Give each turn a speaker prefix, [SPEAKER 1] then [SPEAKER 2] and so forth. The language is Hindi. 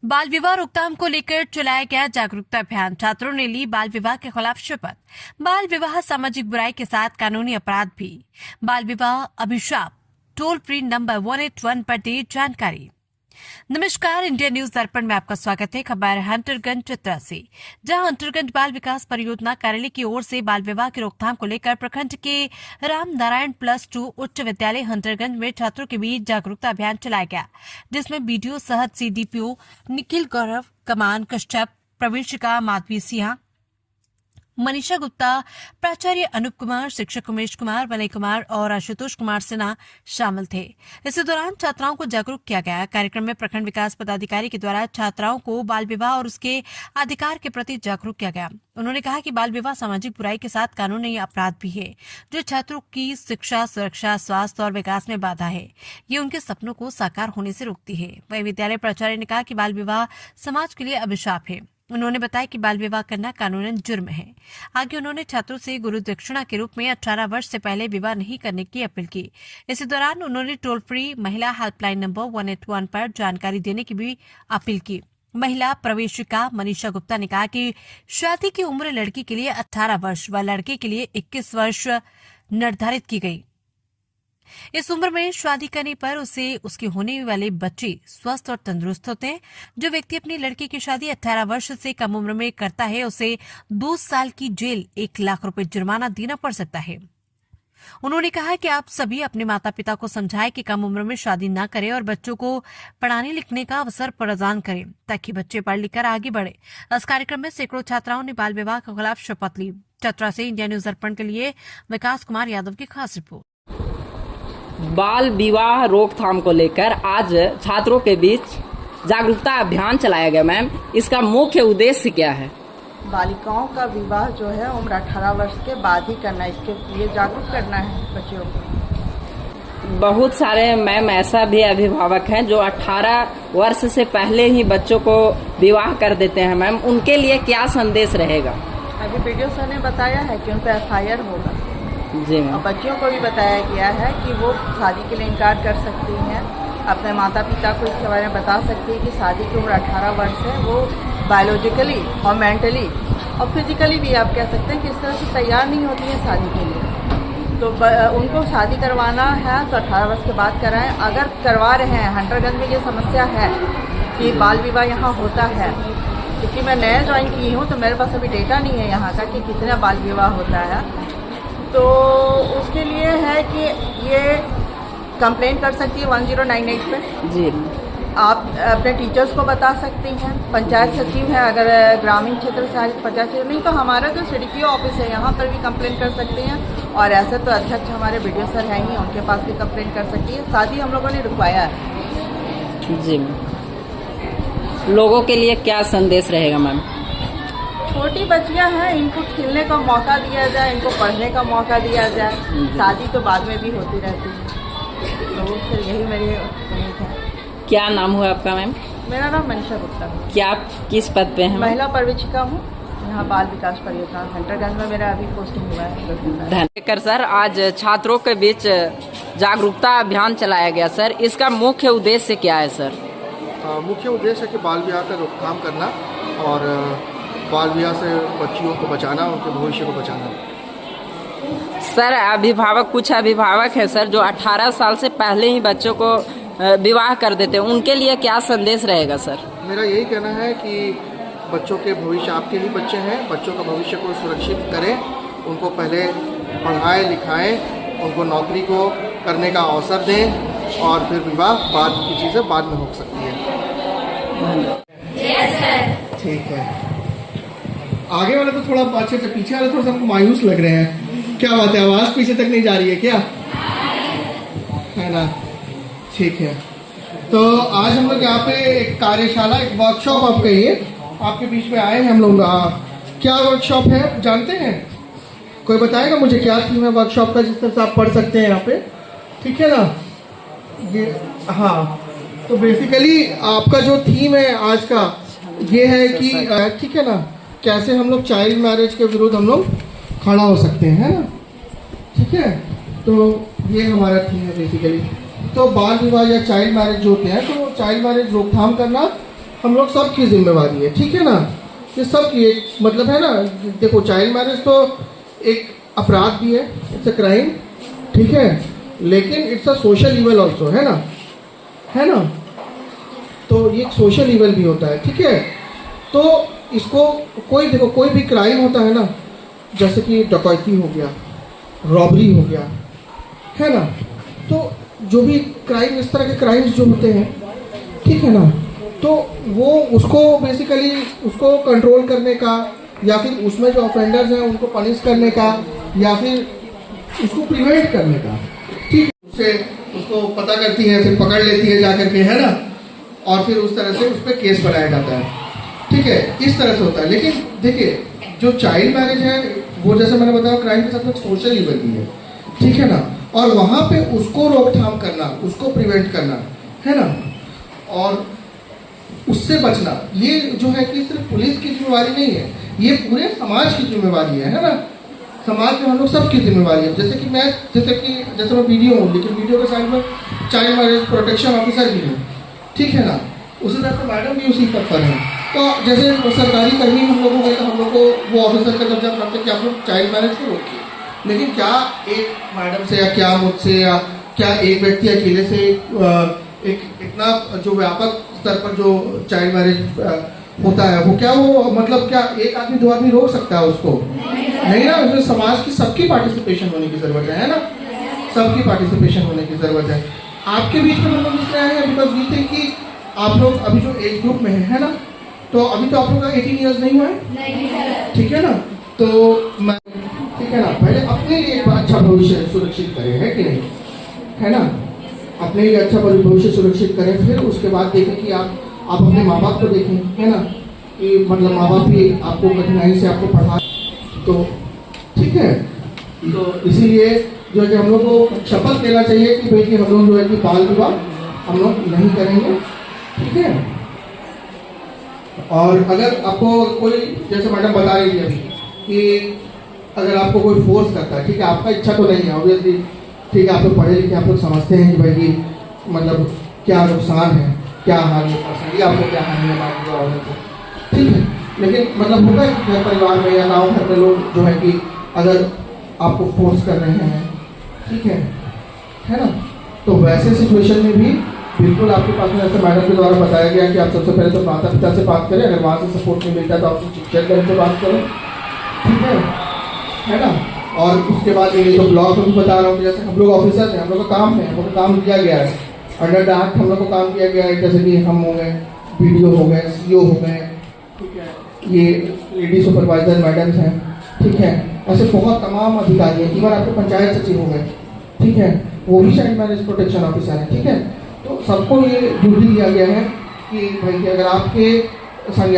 [SPEAKER 1] बाल विवाह रोकथाम को लेकर चलाया गया जागरूकता अभियान। छात्रों ने ली बाल विवाह के खिलाफ शपथ। बाल विवाह सामाजिक बुराई के साथ कानूनी अपराध भी। बाल विवाह अभिशाप, टोल फ्री नंबर 181 पर दी जानकारी। नमस्कार, इंडिया न्यूज दर्पण में आपका स्वागत है। खबर हंटरगंज चतरा से, जहां हंटरगंज बाल विकास परियोजना कार्यालय की ओर से बाल विवाह की रोकथाम को लेकर प्रखंड के राम नारायण +2 उच्च विद्यालय हंटरगंज में छात्रों के बीच जागरूकता अभियान चलाया गया, जिसमें बीडीओ सह सीडीपीओ निखिल गौरव, कमान कश्यप, प्रवीशिका माधवी सिंह, मनीषा गुप्ता, प्राचार्य अनूप कुमार, शिक्षक उमेश कुमार, विनय कुमार और आशुतोष कुमार सिन्हा शामिल थे। इसी दौरान छात्राओं को जागरूक किया गया। कार्यक्रम में प्रखंड विकास पदाधिकारी के द्वारा छात्राओं को बाल विवाह और उसके अधिकार के प्रति जागरूक किया गया। उन्होंने कहा कि बाल विवाह सामाजिक बुराई के साथ कानूनी अपराध भी है, जो छात्रों की शिक्षा, सुरक्षा, स्वास्थ्य और विकास में बाधा है। ये उनके सपनों को साकार होने से रोकती है। वहीं विद्यालय प्राचार्य ने कहा कि बाल विवाह समाज के लिए अभिशाप है। उन्होंने बताया कि बाल विवाह करना कानूनन जुर्म है। आगे उन्होंने छात्रों से गुरु दक्षिणा के रूप में 18 वर्ष से पहले विवाह नहीं करने की अपील की। इसी दौरान उन्होंने टोल फ्री महिला हेल्पलाइन नंबर 181 पर जानकारी देने की भी अपील की। महिला प्रवेशिका मनीषा गुप्ता ने कहा कि शादी की उम्र लड़की के लिए 18 वर्ष व लड़के के लिए 21 वर्ष निर्धारित की गई। इस उम्र में शादी करने पर उसे उसके होने वाले बच्चे स्वस्थ और तंदुरुस्त होते हैं। जो व्यक्ति अपनी लड़की की शादी 18 वर्ष से कम उम्र में करता है, उसे 2 साल की जेल, 1 लाख रुपए जुर्माना देना पड़ सकता है। उन्होंने कहा कि आप सभी अपने माता पिता को समझाएं कि कम उम्र में शादी न करें और बच्चों को पढ़ाने लिखने का अवसर प्रदान करें, ताकि बच्चे पढ़ लिखकर आगे बढ़े। इस कार्यक्रम में सैकड़ों छात्राओं ने बाल विवाह के खिलाफ शपथ ली। चतरा से इंडिया न्यूज दर्पण के लिए विकास कुमार यादव की खास रिपोर्ट।
[SPEAKER 2] बाल विवाह रोकथाम को लेकर आज छात्रों के बीच जागरूकता अभियान चलाया गया। मैम, इसका मुख्य उद्देश्य क्या है?
[SPEAKER 3] बालिकाओं का विवाह जो है उम्र 18 वर्ष के बाद ही करना, इसके लिए जागरूक करना है बच्चों को।
[SPEAKER 2] बहुत सारे मैम ऐसा भी अभिभावक हैं जो 18 वर्ष से पहले ही बच्चों को विवाह कर देते हैं। मैम, उनके लिए क्या संदेश रहेगा?
[SPEAKER 3] अभी वीडियो सर ने बताया है कि उन पर FIR होगा
[SPEAKER 2] जी मैम।
[SPEAKER 3] और बच्चियों को भी बताया गया है कि वो शादी के लिए इनकार कर सकती हैं। अपने माता पिता को इसके बारे में बता सकती है कि शादी की उम्र 18 वर्ष है। वो बायोलॉजिकली और मेंटली और फिजिकली भी आप कह सकते हैं कि इस तरह से तैयार नहीं होती है शादी के लिए। तो उनको शादी करवाना है तो 18 वर्ष के बाद कराएं। अगर करवा रहे हैं, हंटरगंज में ये समस्या है कि बाल विवाह यहाँ होता है, क्योंकि मैं नया ज्वाइन की हूँ तो मेरे पास अभी डेटा नहीं है यहाँ का कि कितना बाल विवाह होता है। तो उसके लिए है कि ये कंप्लेन कर सकती है 1098 पे।
[SPEAKER 2] जी,
[SPEAKER 3] आप अपने टीचर्स को बता सकती हैं। पंचायत सचिव है, अगर ग्रामीण क्षेत्र से पंचायत सचिव नहीं तो हमारा जो CDPO ऑफिस है यहाँ पर भी कंप्लेन कर सकती हैं। और ऐसे तो अध्यक्ष हमारे BDO सर हैं ही, उनके पास भी कंप्लेन कर सकती है। साथ ही हम लोगों ने रुकवाया है।
[SPEAKER 2] जी, लोगों के लिए क्या संदेश रहेगा मैम?
[SPEAKER 3] छोटी बच्चियां हैं, इनको खेलने का मौका दिया जाए, इनको पढ़ने का मौका दिया जाए। शादी तो बाद में भी होती रहती है, तो फिर यही मेरी उम्मीद है।
[SPEAKER 2] क्या नाम हुआ आपका मैम?
[SPEAKER 3] मेरा नाम मनीषा गुप्ता है।
[SPEAKER 2] क्या आप किस पद पे हैं?
[SPEAKER 3] महिला प्रवेशिका हूँ यहाँ बाल विकास परियोजना हंटरगंज में मेरा अभी पोस्टिंग हुआ है।
[SPEAKER 2] धन्यवाद सर। आज छात्रों के बीच जागरूकता अभियान चलाया गया सर, इसका मुख्य उद्देश्य क्या है सर?
[SPEAKER 4] मुख्य उद्देश्य है कि बाल विवाह का रोकथाम करना और बाल विवाह से बच्चियों को बचाना, उनके भविष्य को बचाना।
[SPEAKER 2] सर, कुछ अभिभावक है सर जो 18 साल से पहले ही बच्चों को विवाह कर देते हैं, उनके लिए क्या संदेश रहेगा सर?
[SPEAKER 4] मेरा यही कहना है कि बच्चों के भविष्य, आपके ही बच्चे हैं, बच्चों का भविष्य को सुरक्षित करें, उनको पहले पढ़ाएं लिखाएं, उनको नौकरी को करने का अवसर दें और फिर विवाह बाद की चीज़ें बाद में हो सकती है। ठीक है, आगे वाले तो थोड़ा अच्छे से, पीछे वाले थोड़ा सा मायूस लग रहे हैं। क्या बात है, आवाज़ पीछे तक नहीं जा रही है क्या? है ना, ठीक है। तो आज हम लोग यहाँ पे एक कार्यशाला, एक वर्कशॉप आप कहिए, आपके बीच में आए हैं हम लोग। क्या वर्कशॉप है जानते हैं? कोई बताएगा मुझे क्या थीम है वर्कशॉप का, जिस तरह से आप पढ़ सकते हैं यहाँ पे? ठीक है ना, ये हाँ। तो बेसिकली आपका जो थीम है आज का ये है कि ठीक है ना, कैसे हम लोग चाइल्ड मैरिज के विरुद्ध हम लोग खड़ा हो सकते हैं, है ना? ठीक है, तो ये हमारा थीम है बेसिकली। तो बाल विवाह या चाइल्ड मैरिज जो होते हैं, तो चाइल्ड मैरिज रोकथाम करना हम लोग सबकी जिम्मेवारी है, ठीक है ना। ये सबकी एक मतलब है ना। देखो चाइल्ड मैरिज तो एक अपराध भी है, इट्स अ क्राइम, ठीक है, लेकिन it's a social evil also, है ना, है ना। तो ये एक सोशल इवल भी होता है, ठीक है। तो इसको देखो कोई भी क्राइम होता है ना, जैसे कि डकैती हो गया, रॉबरी हो गया, है ना, तो जो भी क्राइम, इस तरह के क्राइम्स जो होते हैं, ठीक है ना, तो वो उसको बेसिकली उसको कंट्रोल करने का, या फिर उसमें जो ऑफेंडर्स हैं उनको पनिश करने का, या फिर उसको प्रिवेंट करने का, ठीक है। उससे उसको पता करती है, फिर पकड़ लेती है जा करके, है ना, और फिर उस तरह से उस पर केस बनाया जाता है, ठीक है, इस तरह से होता है। लेकिन देखिए जो चाइल्ड मैरिज है वो जैसे मैंने बताया क्राइम के साथ में सोशल इवल भी है, ठीक है ना, और वहाँ पे उसको रोकथाम करना, उसको प्रिवेंट करना, है ना, और उससे बचना, ये जो है कि सिर्फ पुलिस की जिम्मेवारी नहीं है, ये पूरे समाज की जिम्मेवारी है ना। समाज में हम लोग सबकी जिम्मेवारी है। जैसे मैं वीडियो हूँ, लेकिन वीडियो के साइड में चाइल्ड मैरिज प्रोटेक्शन ऑफिसर भी हूँ, ठीक है ना। उसी तरह से मैडम भी उसी पद पर है। तो जैसे सरकारी कर्मी हम लोगों को, तो हम लोग को वो ऑफिसर का दर्जा प्राप्त है कि आप लोग चाइल्ड मैरिज को रोकिए। लेकिन क्या एक मैडम से, या क्या मुझसे, या क्या एक व्यक्ति अकेले से एक इतना जो व्यापक स्तर पर जो चाइल्ड मैरिज होता है, वो क्या वो मतलब क्या एक आदमी दो आदमी रोक सकता है उसको? नहीं ना। उसमें समाज की सबकी पार्टिसिपेशन होने की जरूरत है ना, सबकी पार्टिसिपेशन होने की जरूरत है। आपके बीच में हम लोग इसलिए आए हैं बिकॉज वी थिंक कि आप लोग अभी जो एज ग्रुप में है ना, तो अभी तो आप लोग का 18 ईयर्स नहीं हुआ है, ठीक है ना। तो मैं, ठीक है ना, पहले अपने लिए एक अच्छा भविष्य सुरक्षित करें, है कि नहीं, है ना, अपने लिए अच्छा भविष्य सुरक्षित करें। फिर उसके बाद देखें कि आप अपने माँ बाप को देखें, है ना, कि मतलब माँ बाप भी आपको कठिनाई से आपको पढ़ा, तो ठीक है। तो इसीलिए जो है कि हम लोग को शपथ लेना चाहिए कि भाई कि हम लोग जो है कि बाल विवाह हम लोग नहीं करेंगे, ठीक है। और अगर आपको कोई, जैसे मैडम बता रही थी अभी कि अगर आपको कोई फोर्स करता है, ठीक है, आपका इच्छा तो नहीं है ऑब्वियसली, ठीक है, आप लोग पढ़े लिखे, आप लोग समझते हैं कि भाई कि मतलब क्या नुकसान है, क्या हानि है, पर्सनली आपको क्या हानि है बात जो होने को, ठीक है। लेकिन मतलब होगा कि घर परिवार में या गाँव घर में लोग जो है कि अगर आपको फोर्स कर रहे हैं, ठीक है ना, तो वैसे सिचुएशन में भी बिल्कुल आपके पास में, जैसे मैडम के द्वारा बताया गया कि आप सबसे पहले तो माता पिता से बात करें, अगर वहाँ से सपोर्ट नहीं मिलता तो आप शिक्षक से बात करें, ठीक है ना। और उसके बाद ये जो ब्लॉक में बता रहा हूँ कि जैसे हम लोग ऑफिसर हैं, हम लोग का काम है, हम लोग का काम दिया गया है, अंडर द एक्ट हम लोग को काम किया गया है, जैसे कि हम हो गए, BDO हो गए, CO हो गए, ठीक है, ये लेडी सुपरवाइजर मैडम्स हैं, ठीक है, ऐसे बहुत तमाम अधिकारी हैं, इवन आपके पंचायत सचिव हो गए, ठीक है, वो भी चाइल्ड मैरिज प्रोटेक्शन ऑफिसर है, ठीक है। तो सबको ये ड्यूटी दिया गया है कि भाई कि अगर आपके संज्ञान